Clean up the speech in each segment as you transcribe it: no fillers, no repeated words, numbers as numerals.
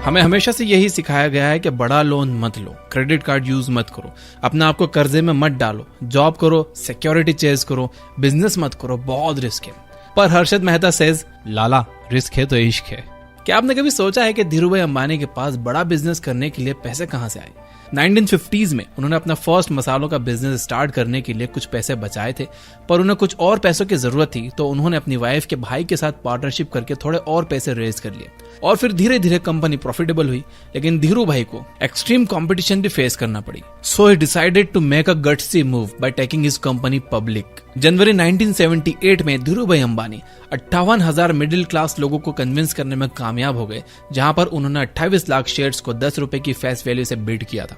हमें हमेशा से यही सिखाया गया है कि बड़ा लोन मत लो, क्रेडिट कार्ड यूज मत करो, अपने आप को कर्जे में मत डालो, जॉब करो, सिक्योरिटी चेज करो, बिजनेस मत करो, बहुत रिस्क है। पर हर्षद मेहता सेज, लाला रिस्क है तो इश्क है। क्या आपने कभी सोचा है कि धीरूभाई अंबानी के पास बड़ा बिजनेस करने के लिए पैसे कहां से आए? 1950s में उन्होंने अपना फर्स्ट मसालों का बिजनेस स्टार्ट करने के लिए कुछ पैसे बचाए थे, पर उन्हें कुछ और पैसों की जरूरत थी, तो उन्होंने अपनी वाइफ के भाई के साथ पार्टनरशिप करके थोड़े और पैसे रेज कर लिए और फिर धीरे धीरे कंपनी प्रॉफिटेबल हुई। लेकिन धीरूभाई को एक्सट्रीम कंपटीशन भी फेस करना पड़ी, so he decided to make a gutsy move by taking his company public. जनवरी 1978 में धीरूभाई अंबानी 58,000 मिडिल क्लास लोगों को कन्विंस करने में कामयाब हो गए, जहां पर उन्होंने 28 लाख शेयर्स को 10 रुपए की फेस वैल्यू से बिड किया था।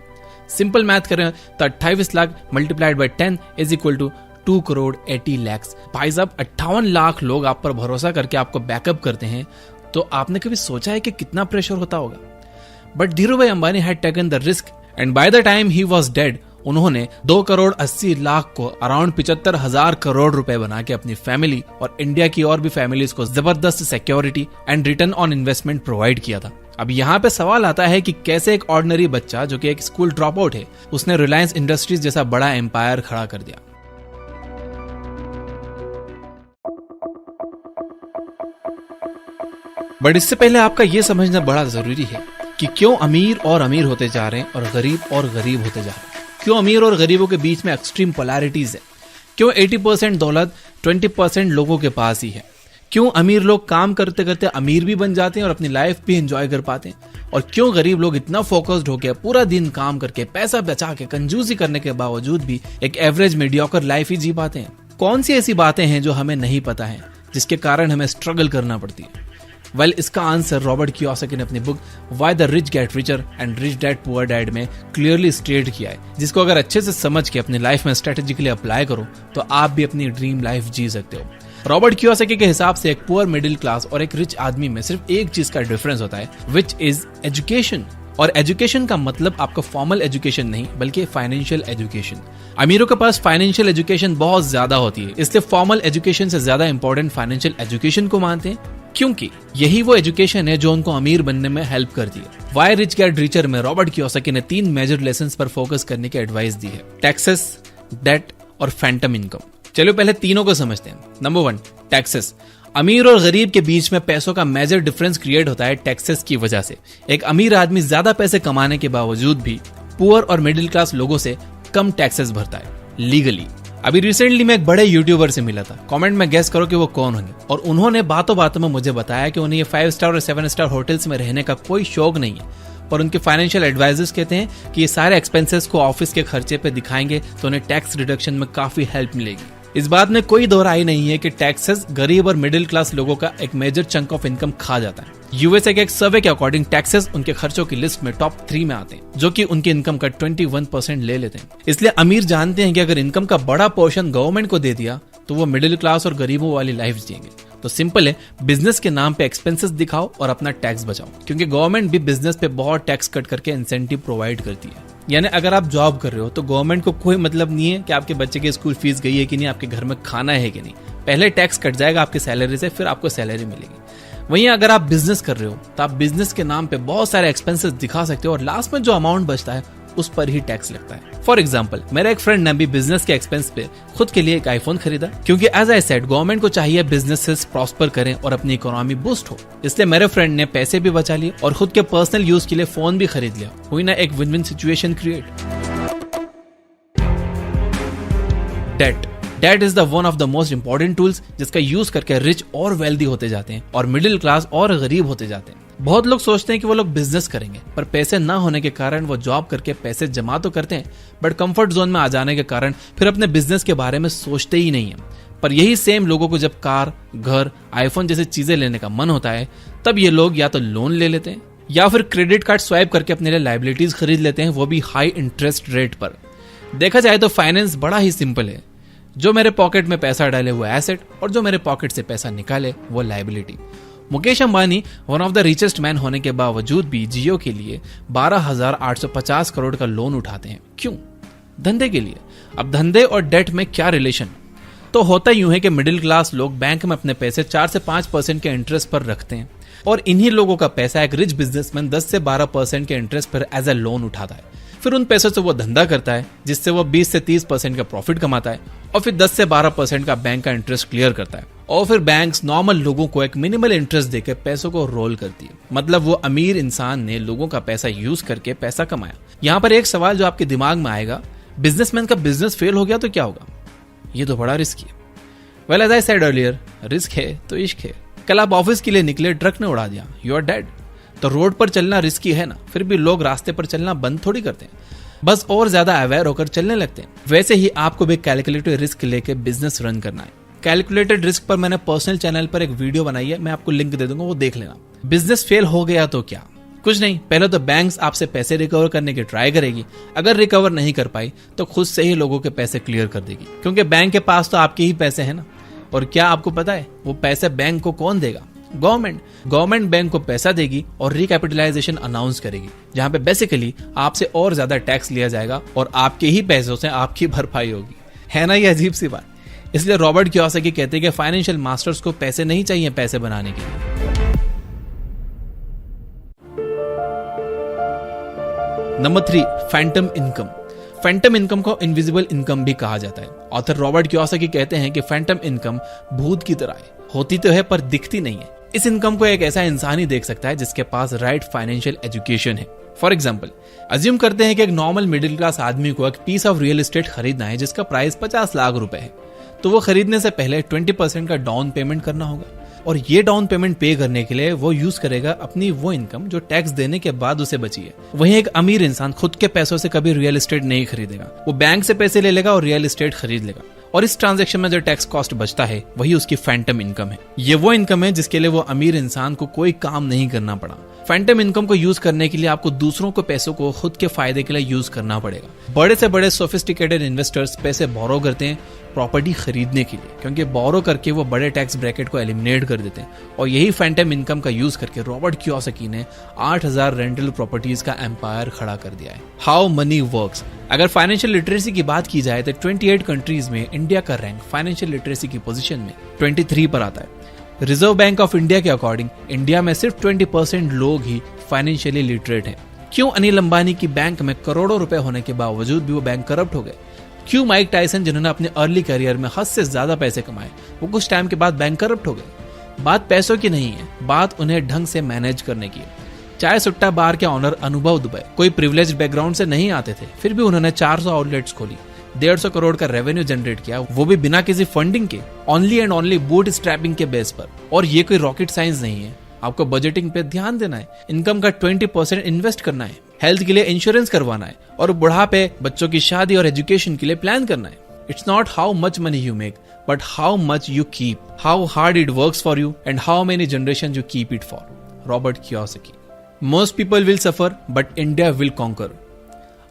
सिंपल मैथ करें तो 28 lakh multiplied by 10 is equal to 2 crore 80 lakh. भाई साहब, 58 लाख लोग आप पर भरोसा करके आपको बैकअप करते हैं, तो आपने कभी सोचा है कि कितना प्रेशर होता होगा? But Dhirubhai Ambani had taken the risk and by the time he was dead, उन्होंने 2 करोड़ 80 लाख को अराउंड 75,000 करोड़ रुपए बना के अपनी फैमिली और इंडिया की और भी फैमिलीज को जबरदस्त security and return on investment provide किया था। अब यहाँ पे सवाल आता है कि कैसे एक ऑर्डिनरी बच्चा जो कि एक स्कूल ड्रॉप आउट है, उसने रिलायंस इंडस्ट्रीज जैसा बड़ा एम्पायर खड़ा कर दिया। बट इससे पहले आपका यह समझना बड़ा जरूरी है कि क्यों अमीर और अमीर होते जा रहे हैं और गरीब होते जा रहे हैं। क्यों अमीर और गरीबों के बीच में एक्सट्रीम पोलैरिटीज है? क्यों 80% दौलत 20% लोगों के पास ही है? क्यों अमीर लोग काम करते करते अमीर भी बन जाते हैं और अपनी लाइफ भी एंजॉय कर पाते हैं, और क्यों गरीब लोग इतना फोकस्ड होकर पूरा दिन काम करके पैसा बचा के कंजूसी करने के बावजूद भी एक एवरेज मीडियोकर लाइफ ही जी पाते हैं? कौन सी ऐसी बातें हैं जो हमें नहीं पता है, जिसके कारण हमें स्ट्रगल करना पड़ती है? वेल, इसका आंसर रॉबर्ट कियोसाकी ने अपनी book why the rich get richer and rich dad poor dad में क्लियरली स्टेट किया है, जिसको अगर अच्छे से समझ के अपनी लाइफ में स्ट्रेटेजिकली अप्लाई करो तो आप भी अपनी ड्रीम लाइफ जी सकते हो। रॉबर्ट कियोसाकी के हिसाब से एक पुअर मिडिल क्लास और एक रिच आदमी में सिर्फ एक चीज का डिफरेंस होता है, विच इज एजुकेशन। और एजुकेशन का मतलब आपका फॉर्मल एजुकेशन नहीं, बल्कि फाइनेंशियल एजुकेशन। अमीरों के पास फाइनेंशियल एजुकेशन बहुत ज्यादा होती है, इसलिए फॉर्मल एजुकेशन से ज्यादा इंपॉर्टेंट फाइनेंशियल एजुकेशन को मानते हैं, क्योंकि यही वो एजुकेशन है जो उनको अमीर बनने में हेल्प करती है। व्हाई रिच गेट रिचर में रॉबर्ट कियोसाकी ने 3 मेजर लेसन्स पर फोकस करने की एडवाइस दी है: टैक्सेस, डेट और फैंटम इनकम। चलो पहले तीनों को समझते हैं। Number 1, taxes. अमीर और गरीब के बीच में पैसों का मेजर डिफरेंस क्रिएट होता है टैक्सेस की वजह से। एक अमीर आदमी ज्यादा पैसे कमाने के बावजूद भी पुअर और मिडिल क्लास लोगों से कम टैक्सेस भरता है लीगली। अभी रिसेंटली मैं एक बड़े यूट्यूबर से मिला था, कमेंट में गेस करो कि वो कौन होंगे, और उन्होंने बातों बातों में मुझे बताया कि उन्हें ये 5 स्टार और 7 स्टार होटल्स में रहने का कोई शौक नहीं है, पर उनके फाइनेंशियल एडवाइजर्स कहते हैं कि ये सारे एक्सपेंसेस को ऑफिस के खर्चे पे दिखाएंगे तो उन्हें टैक्स रिडक्शन में काफी हेल्प मिलेगी। इस बात में कोई दो राय नहीं है कि टैक्सेस गरीब और मिडिल क्लास लोगों का एक मेजर चंक ऑफ इनकम खा जाता है। यूएसए के एक सर्वे के अकॉर्डिंग टैक्सेस उनके खर्चों की लिस्ट में टॉप 3 में आते हैं, जो कि उनकी इनकम का 21% ले लेते हैं। इसलिए अमीर जानते हैं कि अगर इनकम का बड़ा पोर्शन गवर्नमेंट को दे दिया तो वो मिडिल क्लास और गरीबों वाली लाइफ जिएंगे। तो सिंपल है, बिजनेस के नाम पे एक्सपेंसेस दिखाओ और अपना टैक्स बचाओ, क्योंकि गवर्नमेंट भी बिजनेस पे बहुत टैक्स कट करके इंसेंटिव प्रोवाइड करती है। यानी अगर आप जॉब कर रहे हो तो गवर्नमेंट को कोई मतलब नहीं है कि आपके बच्चे की स्कूल फीस गई है कि नहीं, आपके घर में खाना है कि नहीं। पहले टैक्स कट जाएगा आपकी सैलरी से, फिर आपको सैलरी मिलेगी। वहीं अगर आप बिजनेस कर रहे हो तो आप बिजनेस के नाम पे बहुत सारे एक्सपेंसेस दिखा सकते हो और लास्ट में जो अमाउंट बचता है उस पर ही टैक्स लगता है। फॉर एग्जाम्पल, मेरा एक फ्रेंड ने भी बिजनेस के एक्सपेंस पे खुद के लिए एक आईफोन खरीदा, क्योंकि एज आई सेड गवर्नमेंट को चाहिए बिजनेसेस प्रॉस्पर करें और अपनी इकोनॉमी बूस्ट हो। इसलिए मेरे फ्रेंड ने पैसे भी बचा लिए और खुद के पर्सनल यूज के लिए फोन भी खरीद लिया। हुई ना एक win win situation create. Debt is the one of the most important tools जिसका यूज करके रिच और वेल्दी होते जाते हैं और मिडिल क्लास और गरीब होते जाते हैं। बहुत लोग सोचते हैं कि वो लोग बिजनेस करेंगे, पर पैसे ना होने के कारण वो जॉब करके पैसे जमा तो करते हैं, बट कंफर्ट जोन में आ जाने के कारण फिर अपने बिजनेस के बारे में सोचते ही नहीं है। पर यही सेम लोगों को जब कार, घर, आईफोन जैसी चीजें लेने का मन होता है, तब ये लोग या तो लोन ले लेते हैं या फिर क्रेडिट कार्ड स्वाइप करके अपने लिए लायबिलिटीज खरीद लेते हैं, वो भी हाई इंटरेस्ट रेट पर। देखा जाए तो फाइनेंस बड़ा ही सिंपल है, जो मेरे पॉकेट में पैसा डाले वो एसेट और जो मेरे पॉकेट से पैसा निकाले वो liability. Mukesh Ambani one of the richest man होने के बावजूद भी जियो के लिए 12,850 करोड़ का लोन उठाते हैं। क्यों? धंधे के लिए। अब धंधे और डेट में क्या रिलेशन? तो होता यूं है कि मिडिल क्लास लोग बैंक में अपने पैसे 4 से 5% के इंटरेस्ट पर रखते हैं, और इन्हीं लोगों का पैसा एक रिच बिजनेसमैन 10 से 12% के इंटरेस्ट पर एज ए लोन उठाता है। फिर उन पैसों से वो धंधा करता है जिससे वो 20 से 30% का प्रॉफिट कमाता है और फिर 10 से 12% का बैंक का इंटरेस्ट क्लियर करता है। और फिर बैंक्स नॉर्मल लोगों को एक मिनिमल इंटरेस्ट देकर पैसों को रोल करती है। मतलब वो अमीर इंसान ने लोगों का पैसा यूज करके पैसा कमाया। यहाँ पर एक सवाल जो आपके दिमाग में आएगा, बिजनेसमैन का बिजनेस फेल हो गया तो क्या होगा? ये तो बड़ा रिस्क है। Well as I said earlier, risk है तो इश्क है। कल आप ऑफिस के लिए निकले, ट्रक ने उड़ा दिया, यू आर डेड। तो रोड पर चलना रिस्की है ना, फिर भी लोग रास्ते पर चलना बंद थोड़ी करते हैं, बस और ज्यादा अवेयर होकर चलने लगते हैं। वैसे ही आपको भी कैलकुलेटेड रिस्क लेके बिजनेस रन करना है। कैलकुलेटेड रिस्क पर मैंने पर्सनल चैनल पर एक वीडियो बनाई है, मैं आपको लिंक दे दूंगा, वो देख लेना। बिजनेस फेल हो गया तो क्या? कुछ नहीं, पहले तो बैंक्स आपसे पैसे रिकवर करने की ट्राई करेगी। अगर रिकवर नहीं कर पाई तो खुद से ही लोगों के पैसे क्लियर कर देगी, क्योंकि बैंक के पास तो आपके ही पैसे हैं ना। और क्या आपको पता है वो पैसे बैंक को कौन देगा? गवर्नमेंट बैंक को पैसा देगी और रिकैपिटलाइजेशन अनाउंस करेगी, जहां पे बेसिकली आपसे और ज्यादा टैक्स लिया जाएगा और आपके ही पैसों से आपकी भरपाई होगी। है ना ये अजीब सी बात? इसलिए रॉबर्ट कियोसाकी कहते हैं कि फाइनेंशियल मास्टर्स को पैसे नहीं चाहिए पैसे बनाने के लिए। Number 3, Phantom income. Phantom income को इनविजिबल इनकम भी कहा जाता है। ऑथर रॉबर्ट कियोसाकी कहते हैं कि फैंटम इनकम भूत की तरह है, होती तो है पर दिखती नहीं है। इस इनकम को एक ऐसा इंसान ही देख सकता है जिसके पास राइट फाइनेंशियल एजुकेशन है। फॉर एग्जाम्पल, अज्यूम करते हैं कि एक नॉर्मल मिडिल क्लास आदमी को एक पीस ऑफ रियल एस्टेट खरीदना है जिसका प्राइस 50 लाख रुपए है। तो वो खरीदने से पहले 20% का डाउन पेमेंट करना होगा, और ये डाउन पेमेंट पे करने के लिए वो यूज करेगा अपनी वो इनकम जो टैक्स देने के बाद उसे बची है। वहीं एक अमीर इंसान खुद के पैसों से कभी रियल एस्टेट नहीं खरीदेगा, वो बैंक से पैसे ले लेगा और रियल एस्टेट खरीद लेगा, और इस ट्रांजैक्शन में जो टैक्स कॉस्ट बचता है वही उसकी फैंटम इनकम है। ये वो इनकम है जिसके लिए वो अमीर इंसान को कोई काम नहीं करना पड़ा। फैंटम इनकम को यूज करने के लिए आपको दूसरों के पैसों को खुद के फायदे के लिए यूज करना पड़ेगा। बड़े से बड़े सोफिस्टिकेटेड इन्वेस्टर्स पैसे बोरो करते हैं प्रॉपर्टी खरीदने के लिए, क्योंकि बोरो करके वो बड़े टैक्स ब्रैकेट को एलिमिनेट कर देते हैं। और यही फैंटम इनकम का यूज करके रॉबर्ट कियोसाकी ने 8000 रेंटल प्रॉपर्टीज का एम्पायर खड़ा कर दिया है। How many works. अगर फाइनेंशियल लिटरेसी की बात की जाए तो 28 कंट्रीज में इंडिया का रैंक फाइनेंशियल लिटरेसी की पोजीशन में 23 पर आता है। रिजर्व बैंक ऑफ इंडिया के अकॉर्डिंग इंडिया में सिर्फ 20% लोग ही फाइनेंशियली लिटरेट हैं। क्यों अनिल अंबानी की बैंक में करोड़ों रुपए होने के बावजूद भी वो बैंक करप्ट हो गए? क्यों माइक टायसन जिन्होंने अपने अर्ली करियर में हद से ज्यादा पैसे कमाए वो कुछ टाइम के बाद बैंक करप्ट हो गए? बात पैसों की नहीं है, बात उन्हें ढंग से मैनेज करने की है। चाय सुट्टा बार के ऑनर अनुभव दुबे कोई प्रिविलेज्ड बैकग्राउंड से नहीं आते थे, फिर भी उन्होंने 400 आउटलेट्स खोली, 150 करोड़ का रेवेन्यू जनरेट किया, वो भी बिना किसी फंडिंग के, only and only boot strapping के बेस पर। और ये कोई रॉकेट साइंस नहीं है, आपको बजटिंग पे ध्यान देना है, इनकम का 20% इन्वेस्ट करना है, हेल्थ के लिए इंश्योरेंस करवाना है, और बुढ़ापे, बच्चों की शादी और एजुकेशन के लिए प्लान करना है। It's not how much money you make but how much you keep, how hard it works for you and how many generation you keep it for. Robert Kiyosaki. Most people will suffer but India will conquer.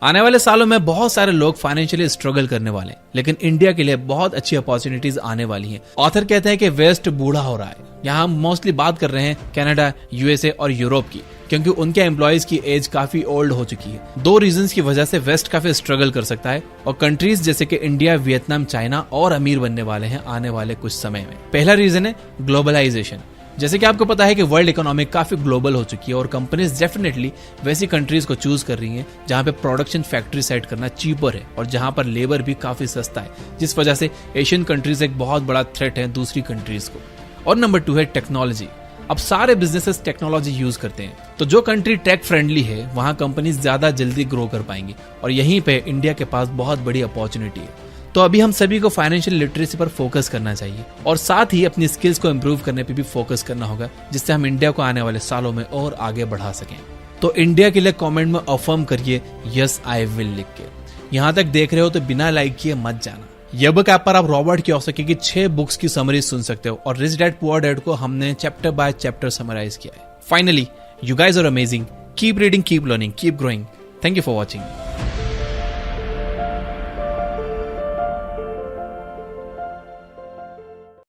आने वाले सालों में बहुत सारे लोग financially struggle करने वाले हैं, लेकिन इंडिया के लिए बहुत अच्छी अपॉर्चुनिटीज आने वाली हैं। ऑथर कहते हैं कि वेस्ट बूढ़ा हो रहा है। यहाँ हम मोस्टली बात कर रहे हैं कनाडा, यूएसए और यूरोप की, क्योंकि उनके एम्प्लॉयज की एज काफी ओल्ड हो चुकी है। 2 रीजंस की वजह से वेस्ट काफी स्ट्रगल कर सकता है, और कंट्रीज जैसे कि इंडिया, वियतनाम, चाइना और अमीर बनने वाले हैं आने वाले कुछ समय में। पहला रीजन है ग्लोबलाइजेशन। जैसे कि आपको पता है कि वर्ल्ड इकोनॉमी काफी ग्लोबल हो चुकी है और कंपनीज डेफिनेटली वैसी कंट्रीज को चूज कर रही हैं जहां पे प्रोडक्शन फैक्ट्री सेट करना चीपर है और जहां पर लेबर भी काफी सस्ता है, जिस वजह से एशियन कंट्रीज एक बहुत बड़ा थ्रेट है दूसरी कंट्रीज को। और नंबर 2 है टेक्नोलॉजी। अब सारे बिजनेसेस टेक्नोलॉजी यूज करते हैं, तो जो कंट्री टेक फ्रेंडली है वहां कंपनीज ज्यादा जल्दी ग्रो कर पाएंगी, और यहीं पे इंडिया के पास बहुत बड़ी अपॉर्चुनिटी है। तो अभी हम सभी को फाइनेंशियल लिटरेसी पर फोकस करना चाहिए, और साथ ही अपनी स्किल्स को इम्प्रूव करने पे भी फोकस करना होगा, जिससे हम इंडिया को आने वाले सालों में और आगे बढ़ा सकें। तो इंडिया के लिए कमेंट में अफर्म करिए यस आई विल लिख के। यहाँ तक देख रहे हो तो बिना लाइक किए मत जाना। ये बुक ऐप पर आप रॉबर्ट कियोसाकी की 6 बुक्स की समरी सुन सकते हो, और रिच डैड पुअर डैड को हमने चैप्टर बाय चैप्टर समराइज किया है। Finally, you guys are amazing. Keep reading, keep learning, keep growing. Thank you for watching.